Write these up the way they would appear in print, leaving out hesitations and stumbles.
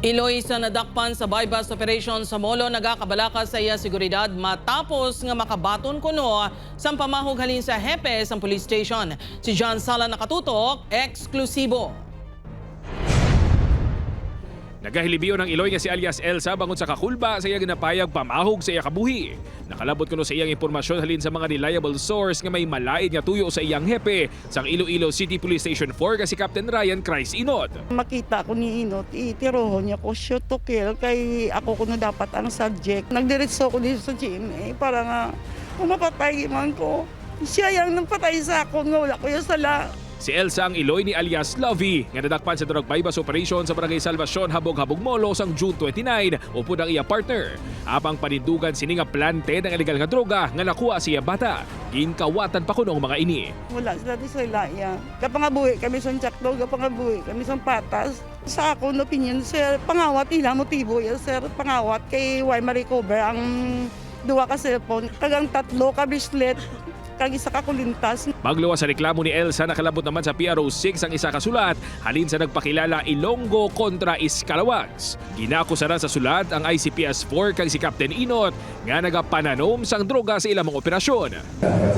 Iloy sa nadakpan sa bypass operation sa Molo nagakabalaka sa iya seguridad matapos nga makabaton kuno sa pamahog halin sa hepe sa police station. Si John Sala nakatutok, eksklusibo. Nagahilibiyo ng Iloy nga si alias Elsa bangon sa kakulba sa iyang napayag pamahog sa iya kabuhi. Nakalabot kuno sa iyang impormasyon halin sa mga reliable source nga may malaid nga tuyo sa iyang hepe sang Iloilo City Police Station 4 nga si Captain Ryan Christ Inot. Makita ko ni Inot, itirohon niya ko shoot to kill kay ako kuno dapat ang subject. Nagdiretso ko dito sa GMA para nga mapatay man ko. Siya yung nagpatay sa ako nga wala ko yung sala. Si Elsa ang Iloy ni alias Lovey nga nadakpan sa drug bypass operation sa Barangay Salvacion, Habog-Habog Molo sang June 29 upod ang iya partner. Apang panindugan sini nga plante ng illegal nga droga nga nakuha siya bata. Ginkawatan pa kuno ang mga ini. Wala sila di sa ilaya. Kapangabuhi kami sa Chakdo, kapangabuhi kami sa Patas. Sa ako na opinion, sir, pangawat ila motibo yan, sir. Pangawat kay why ma-recover ang duwa ka cellphone. Kagang 3 ka bracelet. Kag isa ka kulintas. Magluwas sa reklamo ni Elsa, nakalabot naman sa PRO6 ang isa ka sulat halin sa nagpakilala Ilonggo kontra Iskalawags. Ginakusaran sa sulat ang ICPS-4 kag si Captain Inot nga nagapananom sang droga sa ilang mga operasyon.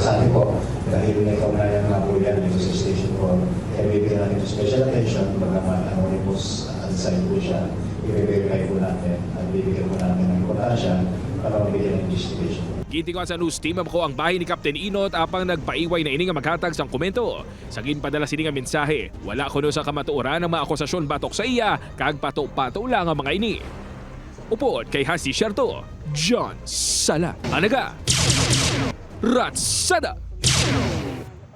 Sa atin po, dahil may kaunayang nga po yan dito sa Station 4, kaya bibigyan natin ito special attention, bagaman anonymous unsigned po siya, i-verify po natin at bibigyan po natin ng importansya para mabigyan ng investigation. Gitinguan sa news team ko ang bahay ni Captain Inot apang nagpaiway na ini nga maghatag sang komento. Sa ginpadala sini nga mensahe, wala kuno sa kamatuoran ang mga akusasyon batok sa iya kag pato-pato lang ang mga ini. Upod kay Hasi Sherto, John Sala. Anaga, Ratsada!